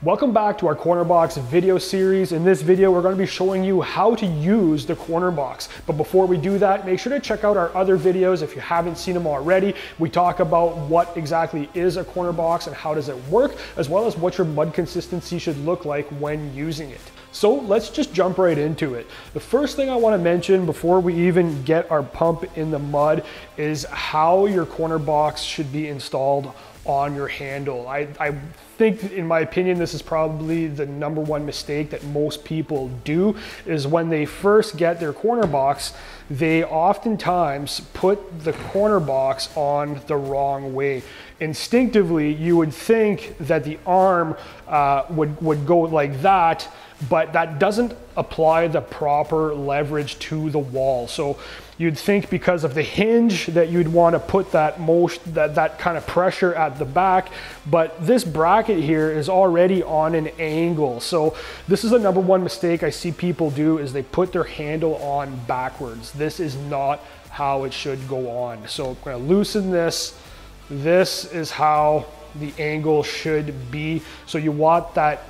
Welcome back to our corner box video series. In this video, we're going to be showing you how to use the corner box. But before we do that, make sure to check out our other videos if you haven't seen them already. We talk about what exactly is a corner box and how does it work, as well as what your mud consistency should look like when using it. So let's just jump right into it. The first thing I want to mention before we even get our pump in the mud is how your corner box should be installed on your handle. I think, in my opinion, this is probably the #1 mistake that most people do, is when they first get their corner box, they oftentimes put the corner box on the wrong way. Instinctively, you would think that the arm would go like that, but that doesn't apply the proper leverage to the wall. So you'd think because of the hinge that you'd want to put that kind of pressure at the back, but this bracket here is already on an angle. So this is the #1 mistake I see people do, is they put their handle on backwards. This is not how it should go on. So I'm going to loosen this. This is how the angle should be. So you want that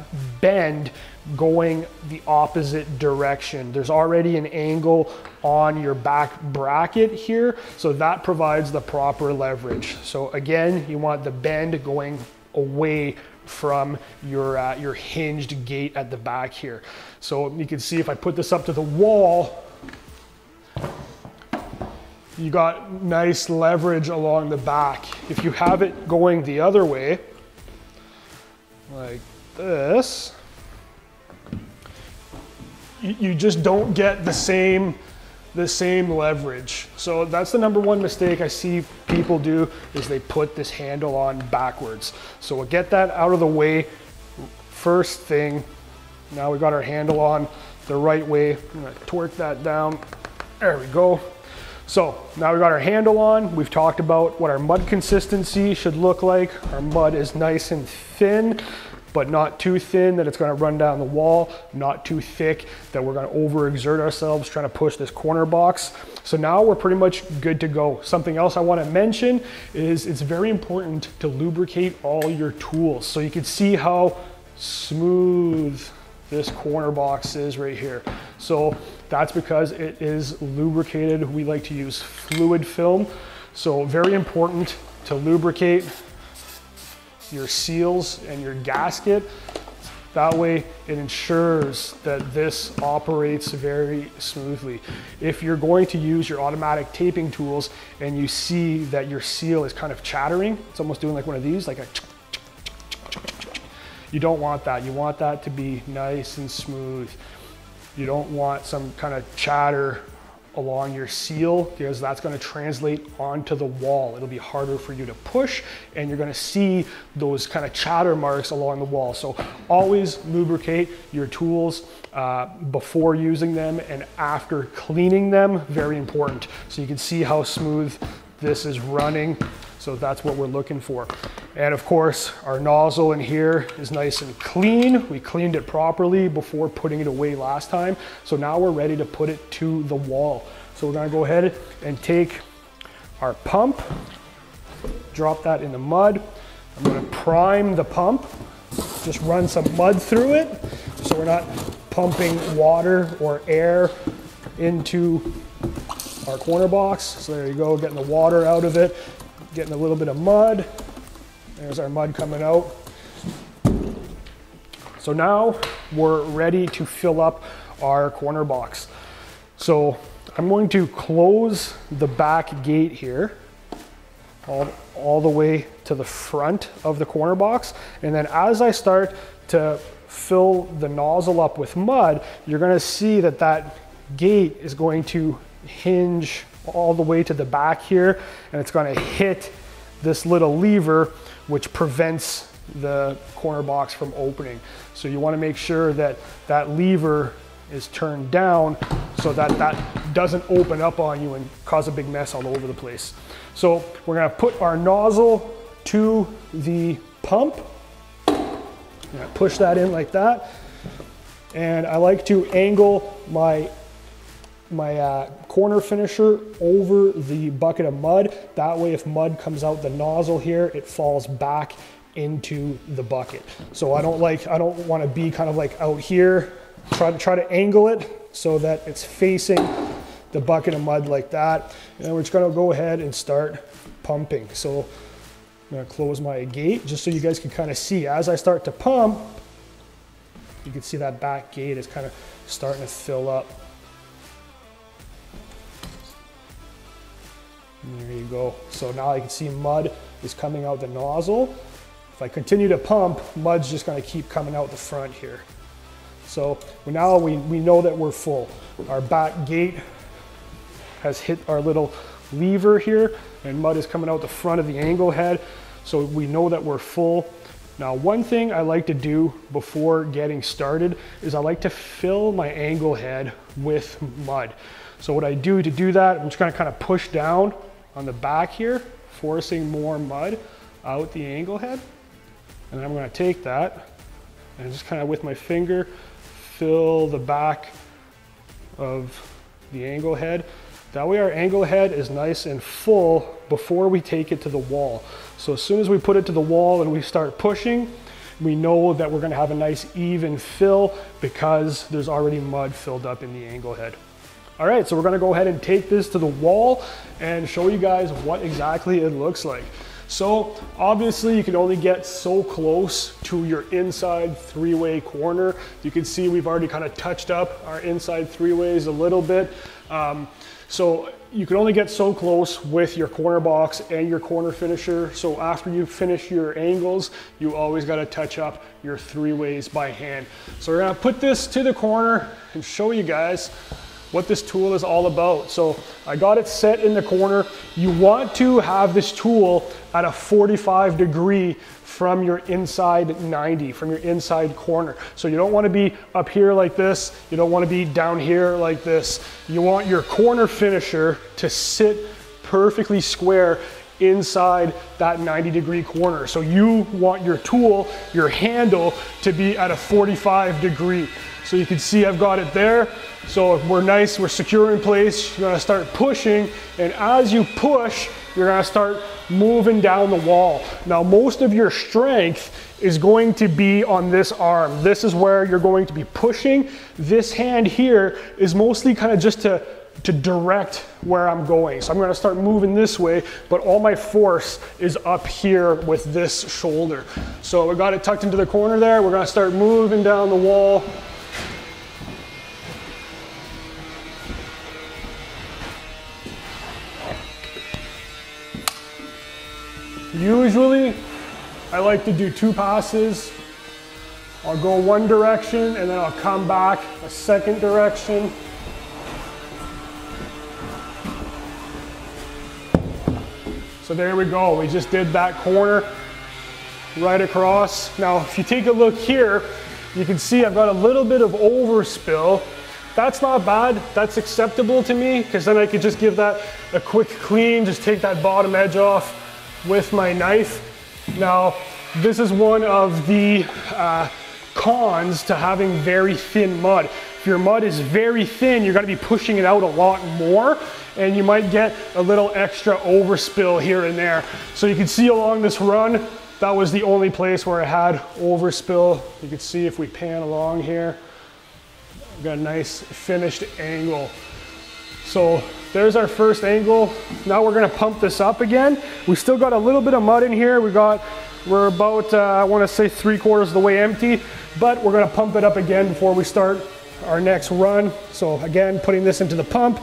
bend going the opposite direction. There's already an angle on your back bracket here, so that provides the proper leverage. So again, you want the bend going away from your hinged gate at the back here. So you can see if I put this up to the wall, you got nice leverage along the back. If you have it going the other way, like this, you just don't get the same leverage. So that's the #1 mistake I see people do, is they put this handle on backwards. So we'll get that out of the way first thing. Now we got our handle on the right way. I'm gonna torque that down. There we go. So now we got our handle on. We've talked about what our mud consistency should look like. Our mud is nice and thin, but not too thin that it's going to run down the wall, not too thick that we're going to overexert ourselves trying to push this corner box. So now we're pretty much good to go. Something else I want to mention is it's very important to lubricate all your tools. So you can see how smooth this corner box is right here. So that's because it is lubricated. We like to use fluid film. So very important to lubricate your seals and your gasket. That way it ensures that this operates very smoothly. If you're going to use your automatic taping tools and you see that your seal is kind of chattering, it's almost doing like one of these, like a, you don't want that. You want that to be nice and smooth. You don't want some kind of chatter along your seal, because that's going to translate onto the wall. It'll be harder for you to push, and you're going to see those kind of chatter marks along the wall. So always lubricate your tools before using them and after cleaning them. Very important. So you can see how smooth this is running. So that's what we're looking for. And of course, our nozzle in here is nice and clean. We cleaned it properly before putting it away last time. So now we're ready to put it to the wall. So we're gonna go ahead and take our pump, drop that in the mud. I'm gonna prime the pump, just run some mud through it, so we're not pumping water or air into our corner box. So there you go, getting the water out of it, getting a little bit of mud. There's our mud coming out. So now we're ready to fill up our corner box. So I'm going to close the back gate here, all the way to the front of the corner box. And then as I start to fill the nozzle up with mud, you're gonna see that that gate is going to hinge all the way to the back here, and it's gonna hit this little lever, which prevents the corner box from opening. So you want to make sure that that lever is turned down so that that doesn't open up on you and cause a big mess all over the place. So we're going to put our nozzle to the pump. I'm going to push that in like that. And I like to angle my corner finisher over the bucket of mud. That way, if mud comes out the nozzle here, it falls back into the bucket. So I don't want to be kind of like out here. Try to angle it so that it's facing the bucket of mud like that. And we're just gonna go ahead and start pumping. So I'm gonna close my gate just so you guys can kind of see. As I start to pump, you can see that back gate is kind of starting to fill up. And there you go. So now I can see mud is coming out the nozzle. If I continue to pump, mud's just gonna keep coming out the front here. So now we know that we're full. Our back gate has hit our little lever here, and mud is coming out the front of the angle head. So we know that we're full. Now, one thing I like to do before getting started is I like to fill my angle head with mud. So what I do to do that, I'm just gonna kind of push down on the back here, forcing more mud out the angle head. And then I'm gonna take that and just kind of with my finger, fill the back of the angle head. That way our angle head is nice and full before we take it to the wall. So as soon as we put it to the wall and we start pushing, we know that we're gonna have a nice even fill because there's already mud filled up in the angle head. All right, so we're gonna go ahead and take this to the wall and show you guys what exactly it looks like. So obviously you can only get so close to your inside three-way corner. You can see we've already kind of touched up our inside three-ways a little bit. So you can only get so close with your corner box and your corner finisher. So after you finish your angles, you always got to touch up your three-ways by hand. So we're going to put this to the corner and show you guys what this tool is all about. So I got it set in the corner. You want to have this tool at a 45-degree from your inside 90, from your inside corner. So you don't want to be up here like this. You don't want to be down here like this. You want your corner finisher to sit perfectly square inside that 90-degree corner. So you want your tool, your handle, to be at a 45-degree. So you can see I've got it there. So we're nice, we're secure in place. You're gonna start pushing, and as you push, you're gonna start moving down the wall. Now, most of your strength is going to be on this arm. This is where you're going to be pushing. This hand here is mostly kind of just to direct where I'm going. So I'm gonna start moving this way, but all my force is up here with this shoulder. So we got it tucked into the corner there. We're gonna start moving down the wall. Usually, I like to do 2 passes. I'll go one direction and then I'll come back a second direction. So there we go. We just did that corner right across. Now, if you take a look here, you can see I've got a little bit of overspill. That's not bad. That's acceptable to me because then I could just give that a quick clean, just take that bottom edge off with my knife. Now, this is one of the cons to having very thin mud. If your mud is very thin, you're gonna be pushing it out a lot more, and you might get a little extra overspill here and there. So you can see along this run, that was the only place where I had overspill. You can see if we pan along here, we've got a nice finished angle. So there's our first angle. Now we're gonna pump this up again. We still got a little bit of mud in here. We're about, I wanna say 3/4 of the way empty, but we're gonna pump it up again before we start our next run. So again, putting this into the pump.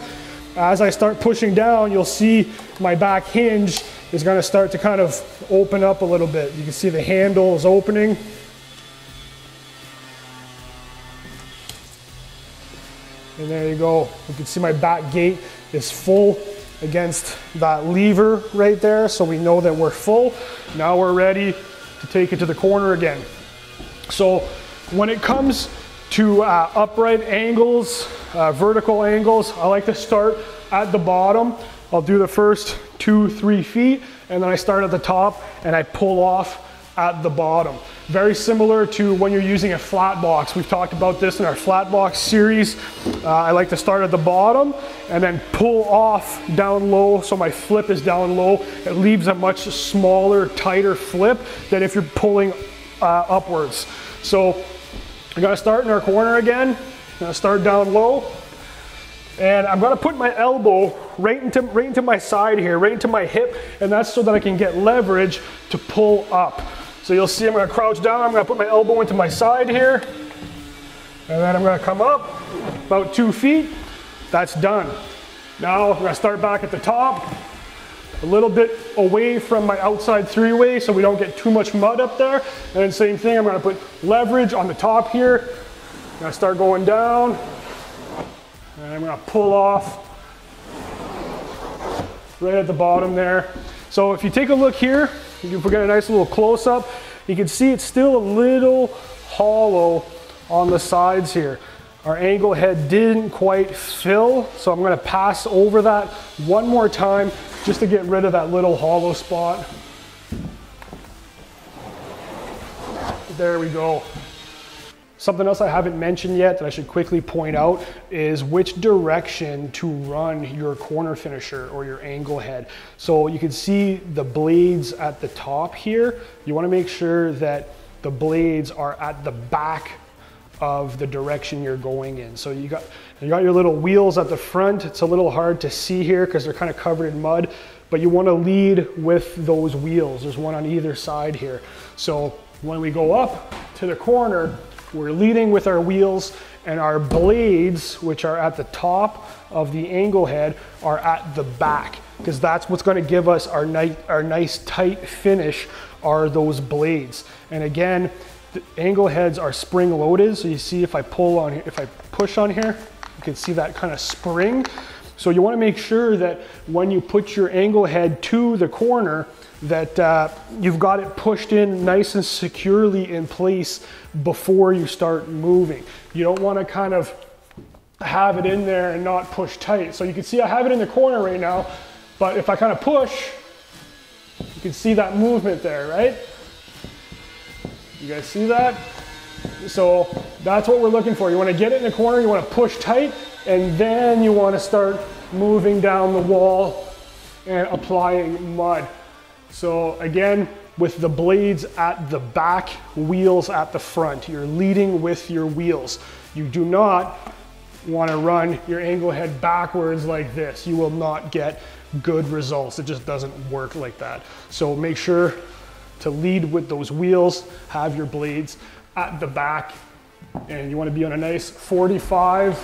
As I start pushing down, you'll see my back hinge is gonna start to kind of open up a little bit. You can see the handle is opening. And there you go. You can see my back gate is full against that lever right there. So we know that we're full. Now we're ready to take it to the corner again. So when it comes to upright angles, vertical angles, I like to start at the bottom. I'll do the first 2-3 feet, and then I start at the top and I pull off at the bottom. Very similar to when you're using a flat box. We've talked about this in our flat box series. I like to start at the bottom and then pull off down low, so my flip is down low. It leaves a much smaller, tighter flip than if you're pulling upwards. So we're gonna start in our corner again. I'm gonna start down low. And I'm gonna put my elbow right into my side here, right into my hip, and that's so that I can get leverage to pull up. So you'll see I'm gonna crouch down, I'm gonna put my elbow into my side here, and then I'm gonna come up about 2 feet. That's done. Now I'm gonna start back at the top, a little bit away from my outside three-way so we don't get too much mud up there. And then same thing, I'm gonna put leverage on the top here. I'm gonna start going down, and I'm gonna pull off right at the bottom there. So if you take a look here, you can get a nice little close-up. You can see it's still a little hollow on the sides here. Our angle head didn't quite fill, so I'm gonna pass over that one more time just to get rid of that little hollow spot. There we go. Something else I haven't mentioned yet that I should quickly point out is which direction to run your corner finisher or your angle head. So you can see the blades at the top here. You want to make sure that the blades are at the back of the direction you're going in. So you got your little wheels at the front. It's a little hard to see here because they're kind of covered in mud, but you want to lead with those wheels. There's one on either side here. So when we go up to the corner, we're leading with our wheels, and our blades, which are at the top of the angle head, are at the back, because that's what's going to give us our nice tight finish, are those blades. And again, the angle heads are spring loaded, so you see if I push on here, you can see that kind of spring. So you want to make sure that when you put your angle head to the corner, that you've got it pushed in nice and securely in place before you start moving. You don't want to kind of have it in there and not push tight. So you can see I have it in the corner right now, but if I kind of push, you can see that movement there, right? You guys see that? So that's what we're looking for. You want to get it in the corner, you want to push tight, and then you want to start moving down the wall and applying mud. So again, with the blades at the back, wheels at the front, you're leading with your wheels. You do not want to run your angle head backwards like this. You will not get good results. It just doesn't work like that. So make sure to lead with those wheels, have your blades at the back, and you want to be on a nice 45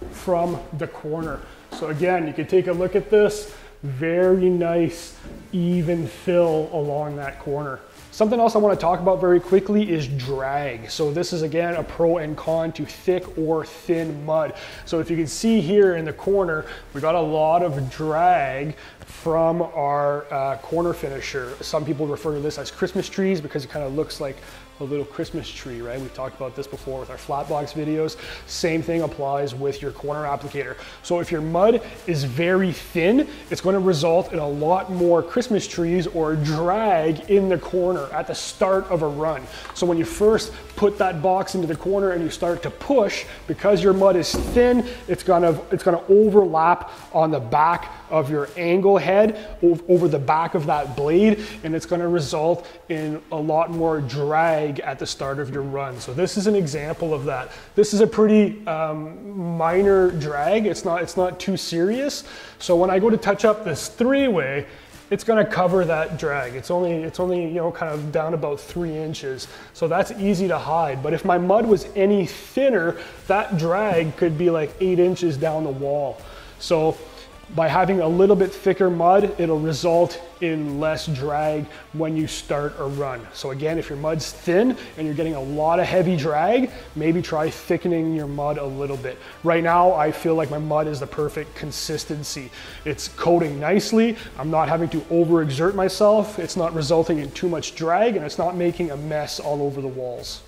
from the corner. So again, you can take a look at this. Very nice, even fill along that corner. Something else I want to talk about very quickly is drag. So this is again a pro and con to thick or thin mud. So if you can see here in the corner, we got a lot of drag from our corner finisher. Some people refer to this as Christmas trees because it kind of looks like a little Christmas tree, right? We've talked about this before with our flat box videos. Same thing applies with your corner applicator. So if your mud is very thin, it's going to result in a lot more Christmas trees or drag in the corner at the start of a run. So when you first put that box into the corner and you start to push, because your mud is thin, it's gonna overlap on the back of your angle head over the back of that blade, and it's going to result in a lot more drag at the start of your run. So this is an example of that. This is a pretty minor drag. It's not too serious. So when I go to touch up this three-way, it's going to cover that drag. It's only you know, kind of down about 3 inches. So that's easy to hide. But if my mud was any thinner, that drag could be like 8 inches down the wall. So by having a little bit thicker mud, it'll result in less drag when you start a run. So again, if your mud's thin and you're getting a lot of heavy drag, maybe try thickening your mud a little bit. Right now, I feel like my mud is the perfect consistency. It's coating nicely. I'm not having to overexert myself. It's not resulting in too much drag, and it's not making a mess all over the walls.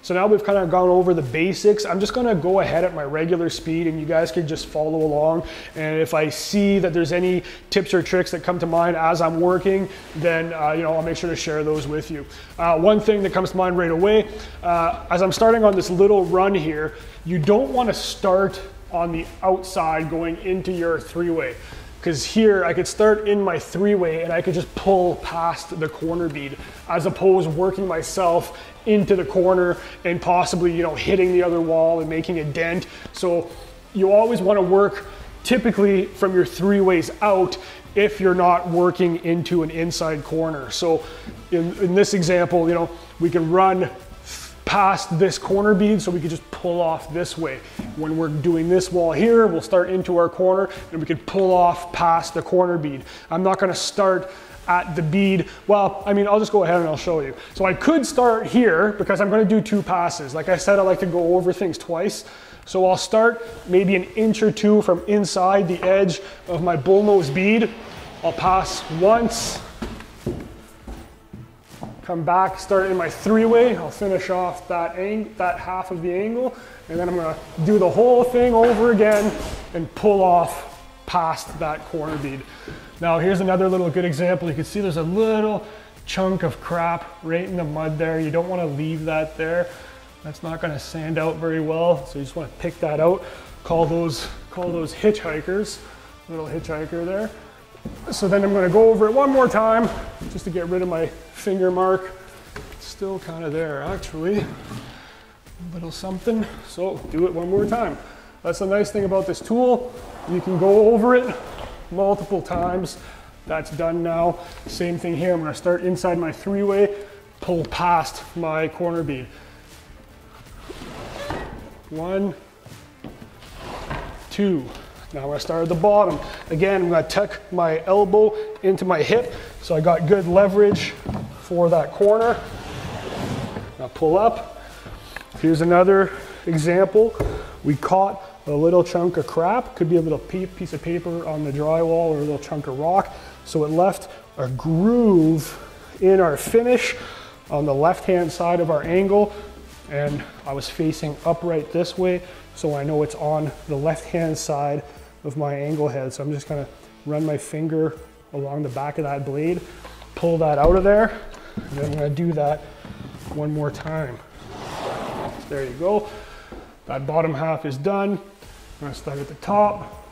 So now we've kind of gone over the basics. I'm just gonna go ahead at my regular speed and you guys can just follow along. And if I see that there's any tips or tricks that come to mind as I'm working, then you know, I'll make sure to share those with you. One thing that comes to mind right away, as I'm starting on this little run here, you don't wanna start on the outside going into your three-way. Because here I could start in my three-way and I could just pull past the corner bead, as opposed working myself into the corner and possibly, you know, hitting the other wall and making a dent. So you always want to work typically from your three-ways out if you're not working into an inside corner. So in this example, you know, we can run past this corner bead, so we could just pull off this way. When we're doing this wall here, we'll start into our corner and we could pull off past the corner bead. I'm not gonna start at the bead. Well, I mean, I'll just go ahead and I'll show you. So I could start here because I'm gonna do 2 passes. Like I said, I like to go over things twice. So I'll start maybe an inch or 2 from inside the edge of my bullnose bead. I'll pass once, come back, start in my three-way. I'll finish off that half of the angle, and then I'm gonna do the whole thing over again and pull off past that corner bead. Now here's another little good example. You can see there's a little chunk of crap right in the mud there. You don't wanna leave that there. That's not gonna sand out very well, so you just wanna pick that out. Call those hitchhikers, little hitchhiker there. So then I'm gonna go over it one more time just to get rid of my finger mark. It's still kind of there actually, a little something. So do it one more time. That's the nice thing about this tool. You can go over it multiple times. That's done now. Same thing here. I'm gonna start inside my three-way, pull past my corner bead. 1, 2. Now I'm gonna start at the bottom. Again, I'm gonna tuck my elbow into my hip so I got good leverage for that corner. Now pull up. Here's another example. We caught a little chunk of crap. Could be a little piece of paper on the drywall or a little chunk of rock. So it left a groove in our finish on the left-hand side of our angle. And I was facing upright this way, so I know it's on the left-hand side of my angle head. So I'm just gonna run my finger along the back of that blade, pull that out of there, and then I'm gonna do that one more time. There you go. That bottom half is done. I'm gonna start at the top,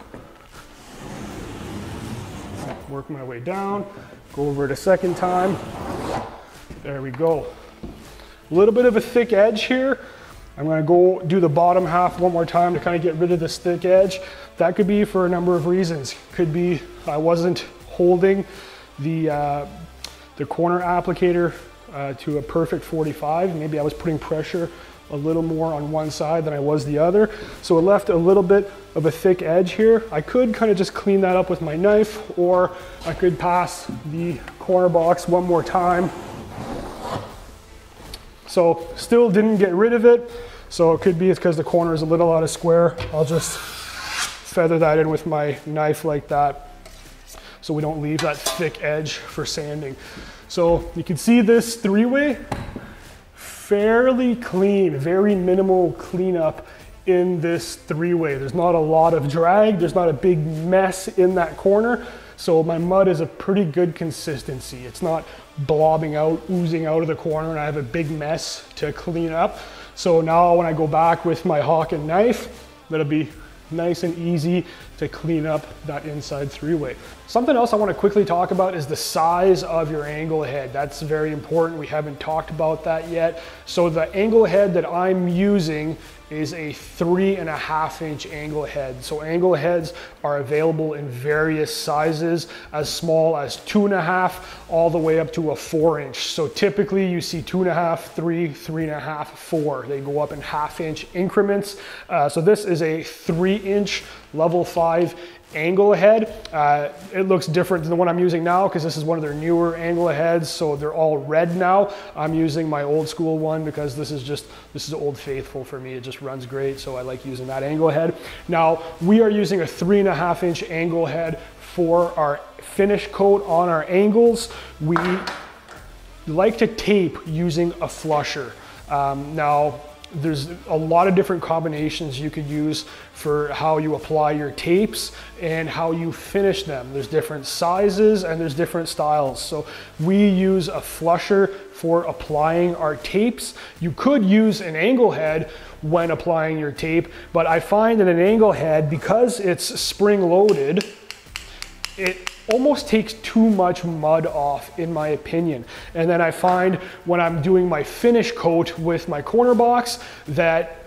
work my way down, go over it a second time. There we go. A little bit of a thick edge here. I'm gonna go do the bottom half one more time to kind of get rid of this thick edge. That could be for a number of reasons. Could be I wasn't holding the corner applicator to a perfect 45. Maybe I was putting pressure a little more on one side than I was the other. So it left a little bit of a thick edge here. I could kind of just clean that up with my knife, or I could pass the corner box one more time. So still didn't get rid of it. So it could be it's because the corner is a little out of square. I'll just feather that in with my knife like that, so we don't leave that thick edge for sanding. So you can see this three-way, fairly clean, very minimal cleanup in this three-way. There's not a lot of drag, there's not a big mess in that corner. So my mud is a pretty good consistency. It's not blobbing out, oozing out of the corner, and I have a big mess to clean up. So now when I go back with my hawk and knife, that'll be nice and easy to clean up that inside three-way. Something else I want to quickly talk about is the size of your angle head. That's very important. We haven't talked about that yet. So the angle head that I'm using is a 3.5-inch angle head. So angle heads are available in various sizes, as small as 2.5 all the way up to a 4-inch. So typically you see 2.5, 3, 3.5, 4. They go up in 1/2-inch increments. So this is a 3-inch level 5 angle head. It looks different than the one I'm using now because this is one of their newer angle heads, so they're all red now. I'm using my old school one because this is Old Faithful for me. It just runs great, so I like using that angle head. Now we are using a 3.5-inch angle head for our finish coat on our angles. We like to tape using a flusher. Now, there's a lot of different combinations you could use for how you apply your tapes and how you finish them. There's different sizes and there's different styles. So we use a flusher for applying our tapes. You could use an angle head when applying your tape, but I find that an angle head, because it's spring loaded, it almost takes too much mud off, in my opinion. And then I find when I'm doing my finish coat with my corner box that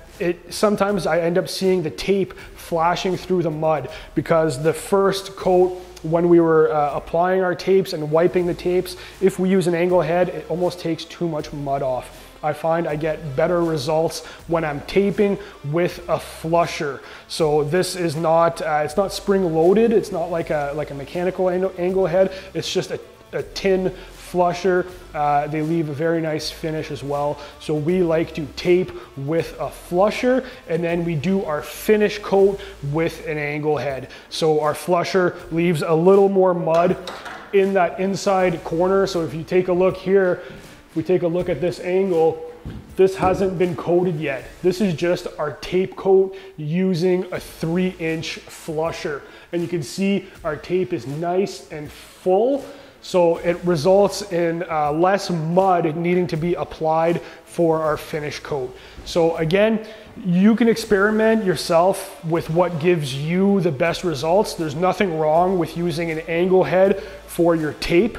sometimes I end up seeing the tape flashing through the mud, because the first coat, when we were applying our tapes and wiping the tapes, if we use an angle head, it almost takes too much mud off. I find I get better results when I'm taping with a flusher. So this is not, it's not spring loaded. It's not like a mechanical angle head. It's just a tin flusher. They leave a very nice finish as well. So we like to tape with a flusher, and then we do our finish coat with an angle head. So our flusher leaves a little more mud in that inside corner. So if you take a look here, if we take a look at this angle, this hasn't been coated yet. This is just our tape coat using a 3-inch flusher. And you can see our tape is nice and full. So it results in less mud needing to be applied for our finish coat. So again, you can experiment yourself with what gives you the best results. There's nothing wrong with using an angle head for your tape.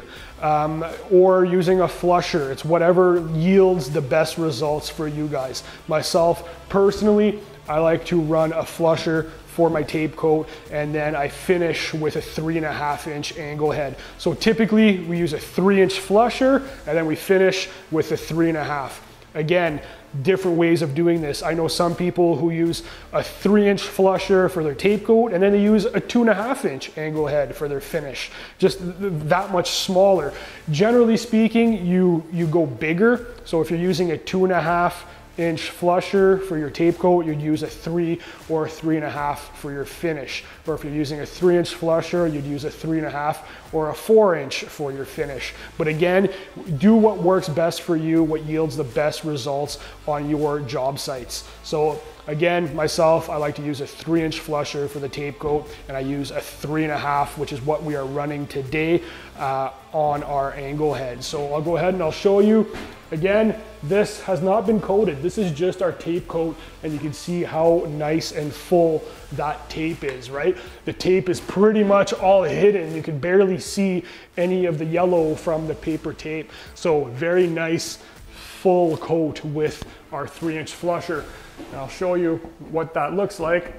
Or using a flusher. It's whatever yields the best results for you guys. Myself, personally, I like to run a flusher for my tape coat, and then I finish with a 3.5-inch angle head. So typically we use a 3-inch flusher, and then we finish with a 3.5. Again, different ways of doing this. I know some people who use a 3-inch flusher for their tape coat, and then they use a 2.5-inch angle head for their finish. Just that much smaller. Generally speaking, you go bigger. So if you're using a 2.5-inch flusher for your tape coat, you'd use a 3 or a 3.5 for your finish. Or if you're using a 3-inch flusher, you'd use a 3.5 or a 4-inch for your finish. But again, do what works best for you, what yields the best results on your job sites. So again, myself, I like to use a 3-inch flusher for the tape coat, and I use a 3.5, which is what we are running today on our angle head. So I'll go ahead and I'll show you. Again, this has not been coated. This is just our tape coat, and you can see how nice and full that tape is, right? The tape is pretty much all hidden. You can barely see any of the yellow from the paper tape. So very nice full coat with our 3-inch flusher. And I'll show you what that looks like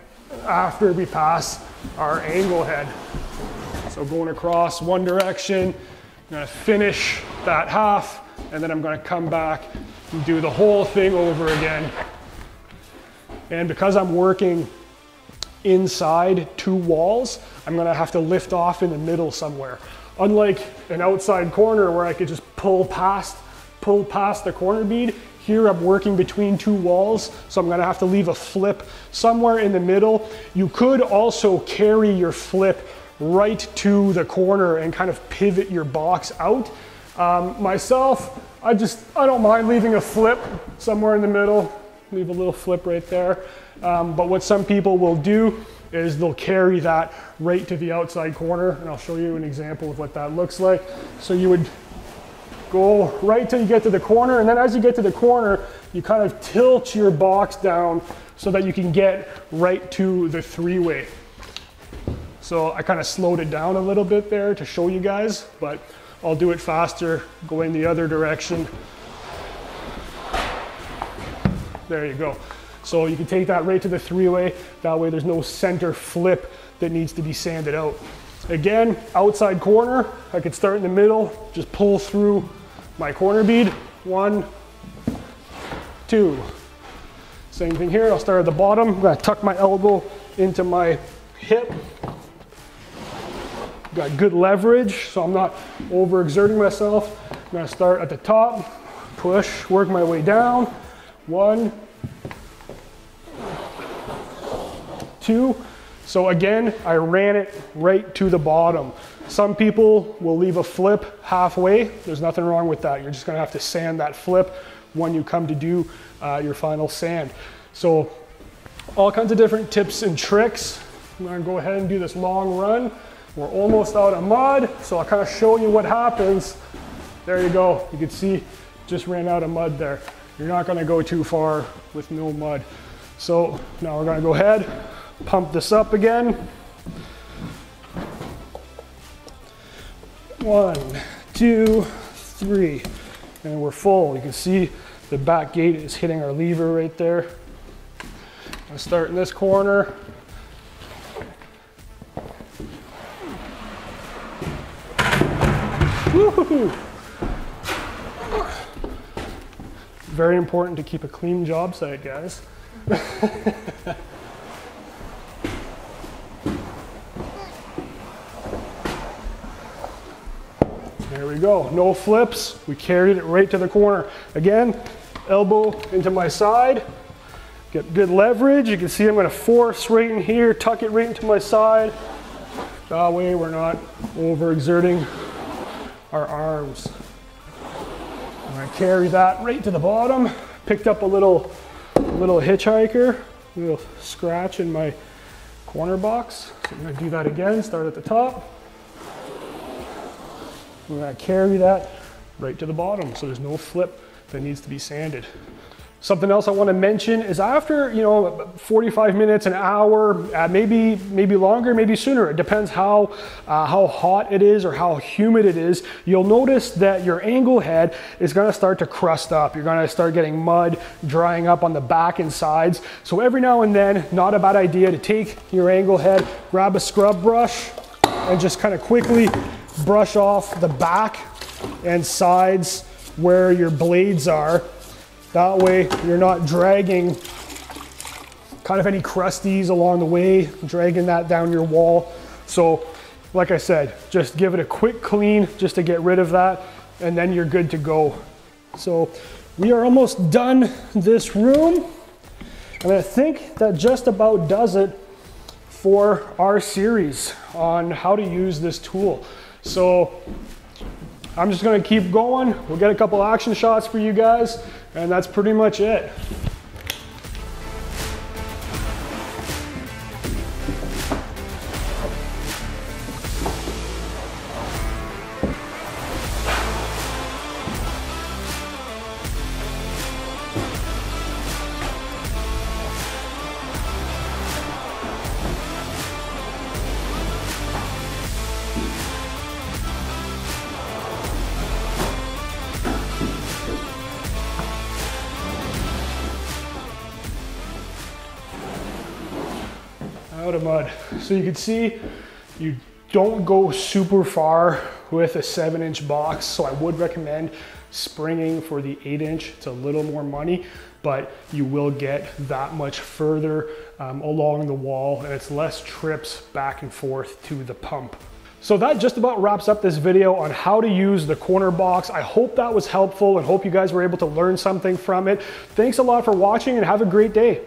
after we pass our angle head. So going across one direction, I'm gonna finish that half, and then I'm gonna come back and do the whole thing over again. And because I'm working inside 2 walls, I'm gonna have to lift off in the middle somewhere. Unlike an outside corner where I could just pull past the corner bead, here I'm working between 2 walls, so I'm gonna have to leave a flip somewhere in the middle. You could also carry your flip right to the corner and kind of pivot your box out. Myself, I don't mind leaving a flip somewhere in the middle, leave a little flip right there. But what some people will do is they'll carry that right to the outside corner, and I'll show you an example of what that looks like. So you would go right till you get to the corner, and then as you get to the corner, you kind of tilt your box down so that you can get right to the 3-way. So I kind of slowed it down a little bit there to show you guys, but I'll do it faster going the other direction. There you go. So you can take that right to the 3-way. That way there's no center flip that needs to be sanded out. Again, outside corner, I could start in the middle, just pull through my corner bead. 1, 2. Same thing here, I'll start at the bottom. I'm gonna tuck my elbow into my hip. Got good leverage, so I'm not overexerting myself. I'm gonna start at the top, push, work my way down. 1, 2. So again, I ran it right to the bottom. Some people will leave a flip halfway. There's nothing wrong with that. You're just gonna have to sand that flip when you come to do your final sand. So all kinds of different tips and tricks. I'm gonna go ahead and do this long run. We're almost out of mud, so I'll kind of show you what happens. There you go. You can see, just ran out of mud there. You're not gonna go too far with no mud. So now we're gonna go ahead, pump this up again. 1, 2, 3, and we're full. You can see the back gate is hitting our lever right there. I'll start in this corner. Woo-hoo-hoo. Very important to keep a clean job site, guys. There we go, no flips. We carried it right to the corner. Again, elbow into my side, get good leverage. You can see I'm gonna force right in here, tuck it right into my side. That way we're not overexerting our arms. I'm gonna carry that right to the bottom. Picked up a little hitchhiker, a little scratch in my corner box. So I'm gonna do that again, start at the top. I'm gonna carry that right to the bottom, so there's no flip that needs to be sanded. Something else I want to mention is after 45 minutes, an hour, maybe longer, maybe sooner. It depends how hot it is or how humid it is. You'll notice that your angle head is going to start to crust up. You're going to start getting mud drying up on the back and sides. So every now and then, not a bad idea to take your angle head, grab a scrub brush, and just kind of quickly brush off the back and sides where your blades are. That way you're not dragging kind of any crusties along the way, dragging that down your wall. So like I said, just give it a quick clean just to get rid of that, and then you're good to go. So we are almost done this room, and I think that just about does it for our series on how to use this tool. So I'm just gonna keep going. We'll get a couple action shots for you guys, and that's pretty much it. Out of mud. So you can see you don't go super far with a 7-inch box, so I would recommend springing for the 8-inch. It's a little more money, but you will get that much further along the wall, and it's less trips back and forth to the pump. So that just about wraps up this video on how to use the corner box. I hope that was helpful and hope you guys were able to learn something from it. Thanks a lot for watching and have a great day.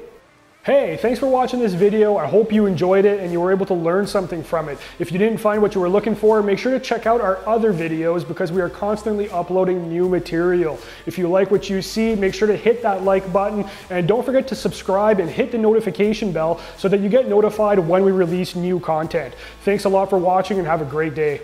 Hey, thanks for watching this video. I hope you enjoyed it and you were able to learn something from it. If you didn't find what you were looking for, make sure to check out our other videos because we are constantly uploading new material. If you like what you see, make sure to hit that like button and don't forget to subscribe and hit the notification bell so that you get notified when we release new content. Thanks a lot for watching and have a great day.